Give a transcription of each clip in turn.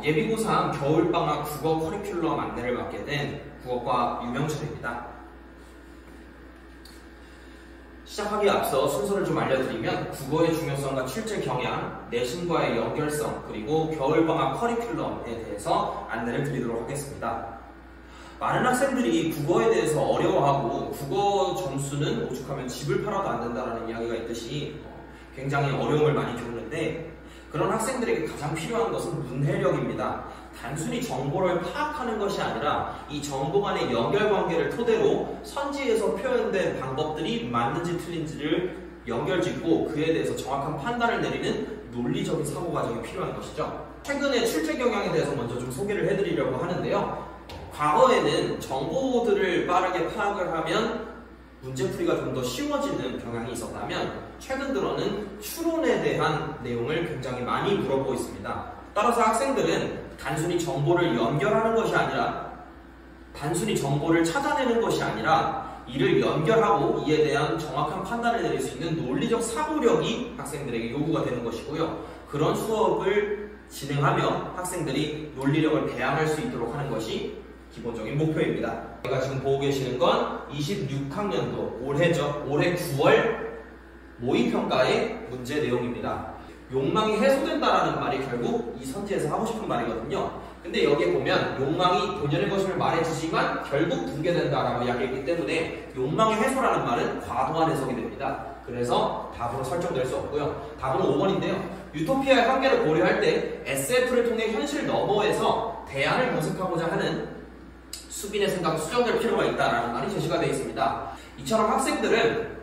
예비고3 겨울방학 국어 커리큘럼 안내를 맡게 된 국어과 유명철입니다. 시작하기에 앞서 순서를 좀 알려드리면 국어의 중요성과 출제 경향, 내신과의 연결성, 그리고 겨울방학 커리큘럼에 대해서 안내를 드리도록 하겠습니다. 많은 학생들이 국어에 대해서 어려워하고 국어 점수는 오죽하면 집을 팔아도 안 된다는 이야기가 있듯이 굉장히 어려움을 많이 겪는데, 그런 학생들에게 가장 필요한 것은 문해력입니다. 단순히 정보를 파악하는 것이 아니라 이 정보 간의 연결관계를 토대로 선지에서 표현된 방법들이 맞는지 틀린지를 연결짓고 그에 대해서 정확한 판단을 내리는 논리적인 사고과정이 필요한 것이죠. 최근에 출제 경향에 대해서 먼저 좀 소개를 해드리려고 하는데요. 과거에는 정보들을 빠르게 파악을 하면 문제풀이가 좀 더 쉬워지는 경향이 있었다면, 최근 들어는 추론에 대한 내용을 굉장히 많이 물어보고 있습니다. 따라서 학생들은 단순히 정보를 연결하는 것이 아니라, 단순히 정보를 찾아내는 것이 아니라 이를 연결하고 이에 대한 정확한 판단을 내릴 수 있는 논리적 사고력이 학생들에게 요구가 되는 것이고요. 그런 수업을 진행하며 학생들이 논리력을 배양할 수 있도록 하는 것이 기본적인 목표입니다. 제가 지금 보고 계시는 건 26학년도 올해죠. 올해 9월 모의평가의 문제 내용입니다. 욕망이 해소된다라는 말이 결국 이 선지에서 하고 싶은 말이거든요. 근데 여기에 보면 욕망이 본연의 것임을 말해주지만 결국 붕괴된다라고 이야기했기 때문에 욕망의 해소라는 말은 과도한 해석이 됩니다. 그래서 답으로 설정될 수 없고요. 답은 5번인데요. 유토피아의 한계를 고려할 때 SF를 통해 현실 너머에서 대안을 모색하고자 하는 수빈의 생각 수정될 필요가 있다라는 말이 제시가 되어 있습니다. 이처럼 학생들은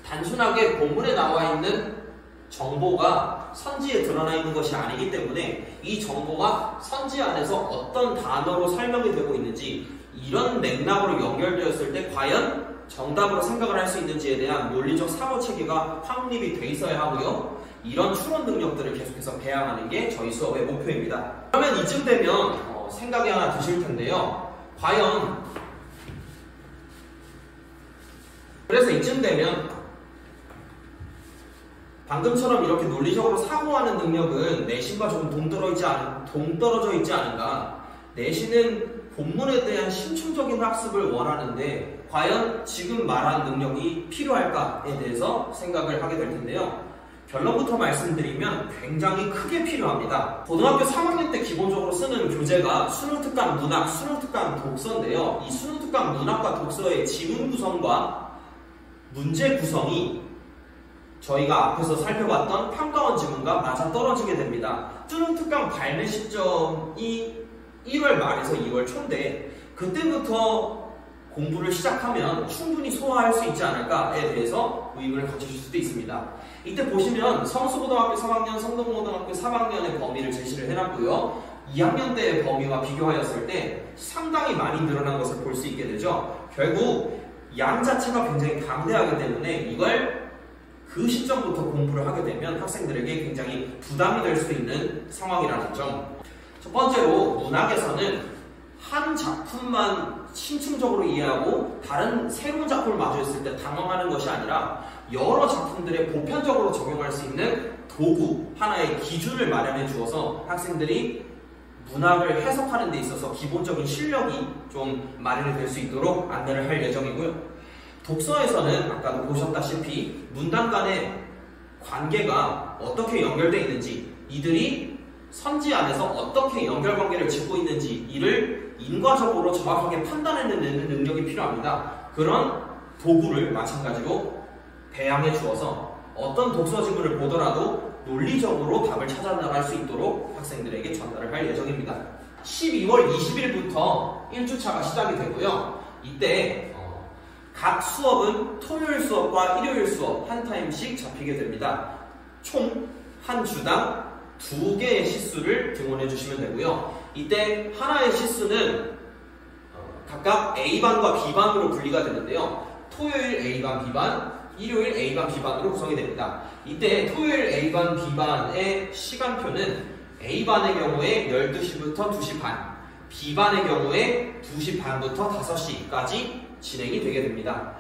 단순하게 본문에 나와 있는 정보가 선지에 드러나 있는 것이 아니기 때문에 이 정보가 선지 안에서 어떤 단어로 설명이 되고 있는지, 이런 맥락으로 연결되었을 때 과연 정답으로 생각을 할 수 있는지에 대한 논리적 사고 체계가 확립이 돼 있어야 하고요. 이런 추론 능력들을 계속해서 배양하는 게 저희 수업의 목표입니다. 그러면 이쯤 되면 생각이 하나 드실 텐데요. 과연 그래서 이쯤 되면 방금처럼 이렇게 논리적으로 사고하는 능력은 내신과 조금 동떨어져 있지 않은가? 내신은 본문에 대한 심층적인 학습을 원하는데 과연 지금 말한 능력이 필요할까에 대해서 생각을 하게 될 텐데요. 결론부터 말씀드리면 굉장히 크게 필요합니다. 고등학교 3학년 때 기본적으로 쓰는 교재가 수능특강 문학, 수능특강 독서인데요. 이 수능특강 문학과 독서의 지문 구성과 문제 구성이 저희가 앞에서 살펴봤던 평가원 지문과 맞아떨어지게 됩니다. 수능특강 발매 시점이 1월 말에서 2월 초인데 그때부터 공부를 시작하면 충분히 소화할 수 있지 않을까에 대해서 의문을 가지실 수도 있습니다. 이때 보시면 성수고등학교 3학년, 성동고등학교 3학년의 범위를 제시를 해놨고요. 2학년 때의 범위와 비교하였을 때 상당히 많이 늘어난 것을 볼 수 있게 되죠. 결국 양 자체가 굉장히 강대하기 때문에 이걸 그 시점부터 공부를 하게 되면 학생들에게 굉장히 부담이 될 수 있는 상황이라는 점. 첫 번째로 문학에서는 한 작품만 심층적으로 이해하고 다른 새로운 작품을 마주했을 때 당황하는 것이 아니라 여러 작품들에 보편적으로 적용할 수 있는 도구, 하나의 기준을 마련해 주어서 학생들이 문학을 해석하는 데 있어서 기본적인 실력이 좀 마련이 될 수 있도록 안내를 할 예정이고요. 독서에서는 아까도 보셨다시피 문단 간의 관계가 어떻게 연결되어 있는지, 이들이 선지 안에서 어떻게 연결관계를 짓고 있는지 이를 인과적으로 정확하게 판단해내는 능력이 필요합니다. 그런 도구를 마찬가지로 배양해 주어서 어떤 독서 지문을 보더라도 논리적으로 답을 찾아나갈 수 있도록 학생들에게 전달을 할 예정입니다. 12월 20일부터 1주차가 시작이 되고요. 이때 각 수업은 토요일 수업과 일요일 수업 한 타임씩 잡히게 됩니다. 총 한 주당 2개의 시수를 등원해 주시면 되고요. 이때 하나의 시수는 각각 A반과 B반으로 분리가 되는데요. 토요일 A반, B반, 일요일 A반, B반으로 구성이 됩니다. 이때 토요일 A반, B반의 시간표는 A반의 경우에 12시부터 2시 반, B반의 경우에 2시 반부터 5시까지 진행이 되게 됩니다.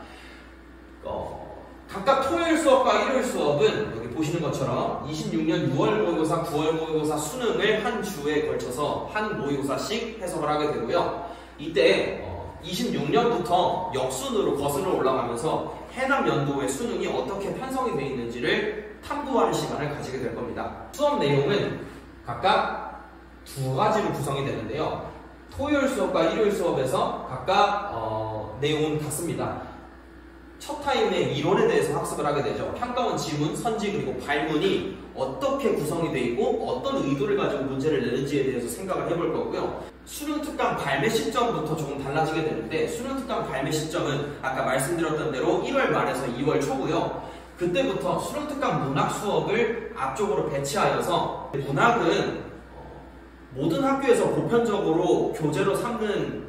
각각 토요일 수업과 일요일 수업은 여기 보시는 것처럼 26년 6월 모의고사, 9월 모의고사 수능을 한 주에 걸쳐서 한 모의고사씩 해석을 하게 되고요. 이때 26년부터 역순으로 거슬러 올라가면서 해당 연도의 수능이 어떻게 편성이 되어 있는지를 탐구하는 시간을 가지게 될 겁니다. 수업 내용은 각각 두 가지로 구성이 되는데요. 토요일 수업과 일요일 수업에서 각각 내용은 같습니다. 첫 타임에 이론에 대해서 학습을 하게 되죠. 평가원, 지문, 선지, 그리고 발문이 어떻게 구성이 되어 있고 어떤 의도를 가지고 문제를 내는지에 대해서 생각을 해볼 거고요. 수능 특강 발매 시점부터 조금 달라지게 되는데, 수능 특강 발매 시점은 아까 말씀드렸던 대로 1월 말에서 2월 초고요. 그때부터 수능 특강 문학 수업을 앞쪽으로 배치하여서, 문학은 모든 학교에서 보편적으로 교재로 삼는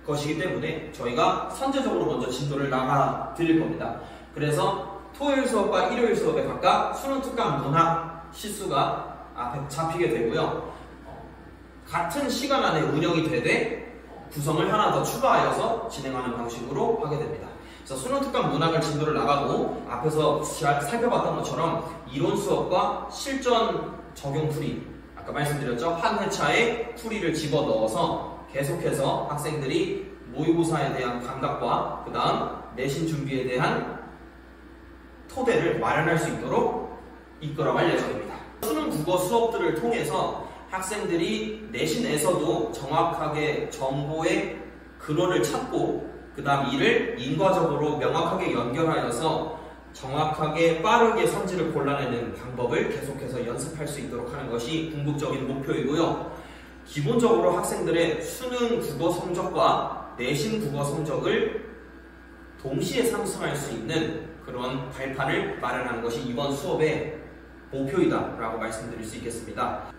것이기 때문에 저희가 선제적으로 먼저 진도를 나가 드릴 겁니다. 그래서 토요일 수업과 일요일 수업에 각각 수능 특강 문학 시수가 앞에 잡히게 되고요. 같은 시간 안에 운영이 되되 구성을 하나 더 추가하여서 진행하는 방식으로 하게 됩니다. 그래서 수능 특강 문학을 진도를 나가고, 앞에서 살펴봤던 것처럼 이론 수업과 실전 적용 풀이, 아까 말씀드렸죠. 한 회차에 풀이를 집어 넣어서 계속해서 학생들이 모의고사에 대한 감각과 그 다음 내신 준비에 대한 토대를 마련할 수 있도록 이끌어갈 예정입니다. 수능 국어 수업들을 통해서 학생들이 내신에서도 정확하게 정보의 근원을 찾고, 그 다음 이를 인과적으로 명확하게 연결하여서 정확하게 빠르게 선지를 골라내는 방법을 계속해서 연습할 수 있도록 하는 것이 궁극적인 목표이고요. 기본적으로 학생들의 수능 국어 성적과 내신 국어 성적을 동시에 상승할 수 있는 그런 발판을 마련하는 것이 이번 수업의 목표이다 라고 말씀드릴 수 있겠습니다.